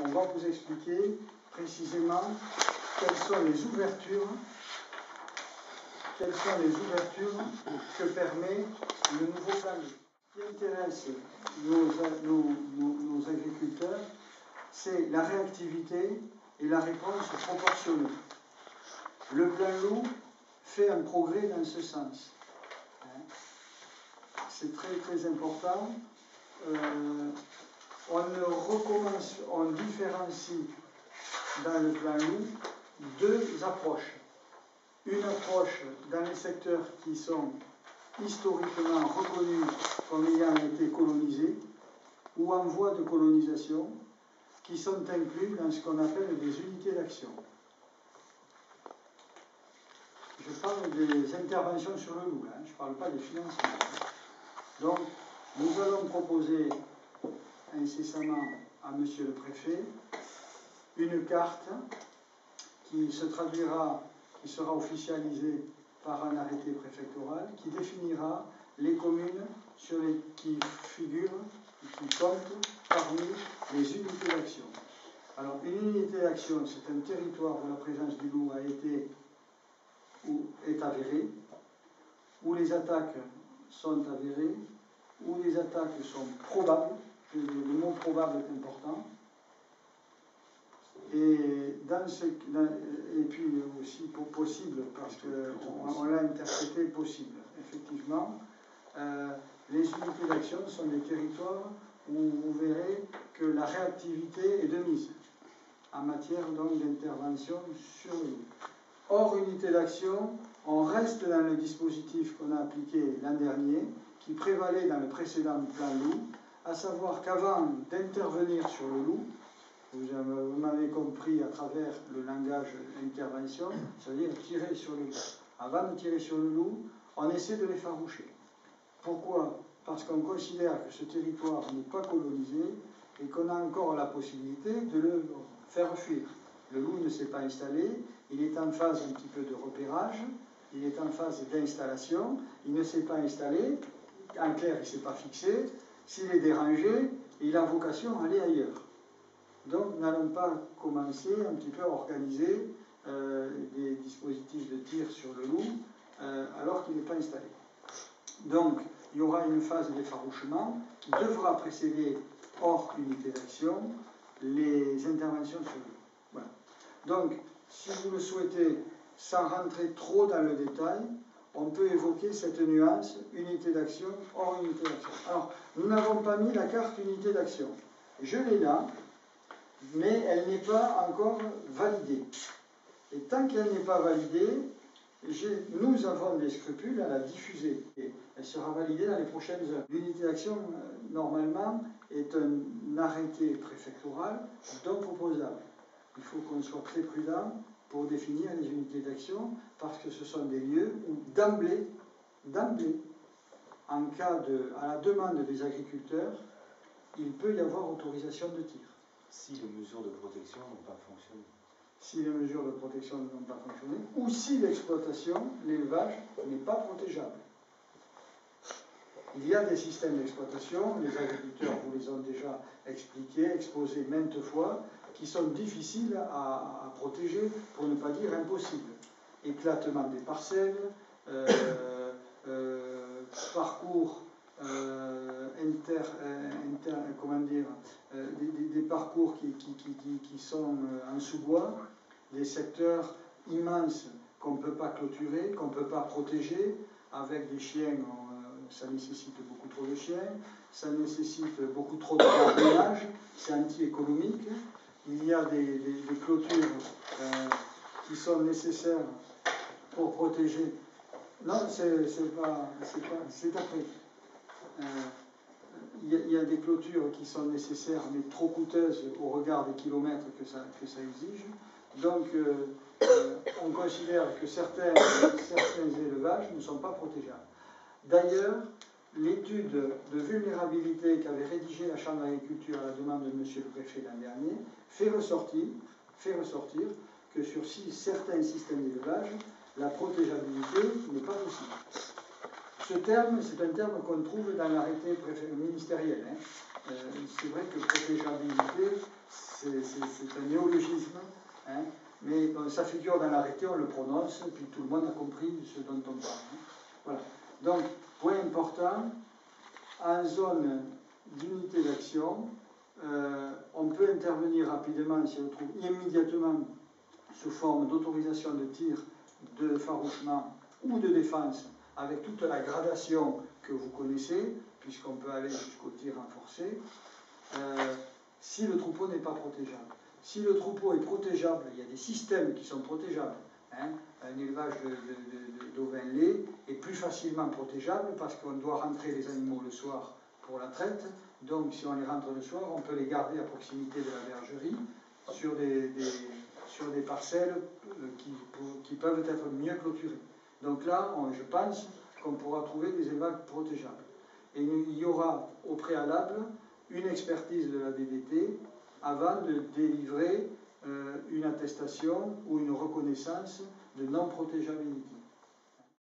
on va vous expliquer précisément quelles sont les ouvertures que permet le nouveau plan Loup. Ce qui intéresse nos agriculteurs, c'est la réactivité et la réponse proportionnée. Le plan Loup fait un progrès dans ce sens. C'est très très important. On différencie dans le plan Loup deux approches. Une approche dans les secteurs qui sont historiquement reconnus comme ayant été colonisés ou en voie de colonisation, qui sont inclus dans ce qu'on appelle des unités d'action. Je parle des interventions sur le loup, je ne parle pas des financements. Donc, nous allons proposer incessamment à Monsieur le Préfet une carte qui se traduira, qui sera officialisée par un arrêté préfectoral, qui définira les communes qui figurent, qui comptent parmi les unités d'action. Alors, une unité d'action, c'est un territoire où la présence du loup a été ou est avérée, où les attaques sont avérées, où les attaques sont probables, le mot probable est important, et puis aussi possible, parce qu'on l'a interprété possible. Effectivement, les unités d'action sont des territoires où vous verrez que la réactivité est de mise en matière donc d'intervention sur le loup. Hors unité d'action, on reste dans le dispositif qu'on a appliqué l'an dernier, qui prévalait dans le précédent plan loup, à savoir qu'avant d'intervenir sur le loup, vous m'avez compris à travers le langage intervention, c'est-à-dire tirer sur le loup. Avant de tirer sur le loup, on essaie de l'effaroucher. Pourquoi? Parce qu'on considère que ce territoire n'est pas colonisé et qu'on a encore la possibilité de le faire fuir. Le loup ne s'est pas installé, il est en phase un petit peu de repérage, il est en phase d'installation, il ne s'est pas installé, en clair, il ne s'est pas fixé, s'il est dérangé, il a vocation à aller ailleurs. Donc, n'allons pas commencer un petit peu à organiser des dispositifs de tir sur le loup alors qu'il n'est pas installé. Donc, il y aura une phase d'effarouchement qui devra précéder, hors unité d'action, les interventions sur le loup. Voilà. Donc, si vous le souhaitez, sans rentrer trop dans le détail, on peut évoquer cette nuance, unité d'action, hors unité d'action. Alors, nous n'avons pas mis la carte unité d'action. Je l'ai là, mais elle n'est pas encore validée. Et tant qu'elle n'est pas validée, nous avons des scrupules à la diffuser. Et elle sera validée dans les prochaines heures. L'unité d'action, normalement, est un arrêté préfectoral non proposable. Il faut qu'on soit très prudent pour définir les unités d'action, parce que ce sont des lieux où, d'emblée, à la demande des agriculteurs, il peut y avoir autorisation de tir. Si les mesures de protection n'ont pas fonctionné. Si les mesures de protection n'ont pas fonctionné, ou si l'exploitation, l'élevage, n'est pas protégeable. Il y a des systèmes d'exploitation, les agriculteurs vous les ont déjà expliqués, exposés maintes fois, qui sont difficiles à protéger, pour ne pas dire impossibles. Éclatement des parcelles, parcours des parcours qui sont en sous-bois, des secteurs immenses qu'on ne peut pas clôturer, qu'on ne peut pas protéger, avec des chiens, ça nécessite beaucoup trop de chiens, ça nécessite beaucoup trop de gardiennage, c'est anti-économique. Il y a des clôtures qui sont nécessaires pour protéger. Non, c'est après. Il y a des clôtures qui sont nécessaires, mais trop coûteuses au regard des kilomètres que ça exige. Donc, on considère que certains élevages ne sont pas protégeables. D'ailleurs, l'étude de vulnérabilité qu'avait rédigée la Chambre d'agriculture à la demande de M. le Préfet l'an dernier fait ressortir que sur certains systèmes d'élevage, la protégeabilité n'est pas possible. Ce terme, c'est un terme qu'on trouve dans l'arrêté ministériel. C'est vrai que protégeabilité, c'est un néologisme, hein, mais bon, ça figure dans l'arrêté, on le prononce, puis tout le monde a compris ce dont on parle. Hein. Voilà. Donc, point important, en zone d'unité d'action, on peut intervenir rapidement si on trouve immédiatement sous forme d'autorisation de tir, de farouchement ou de défense, avec toute la gradation que vous connaissez, puisqu'on peut aller jusqu'au tir renforcé, si le troupeau n'est pas protégeable. Si le troupeau est protégeable, il y a des systèmes qui sont protégeables. Hein. Un élevage d'ovins laits est plus facilement protégeable parce qu'on doit rentrer les animaux le soir pour la traite. Donc si on les rentre le soir, on peut les garder à proximité de la bergerie sur des parcelles qui peuvent être mieux clôturées. Donc là, je pense qu'on pourra trouver des élevages protégeables. Et il y aura au préalable une expertise de la DDT avant de délivrer une attestation ou une reconnaissance de non-protégeabilité.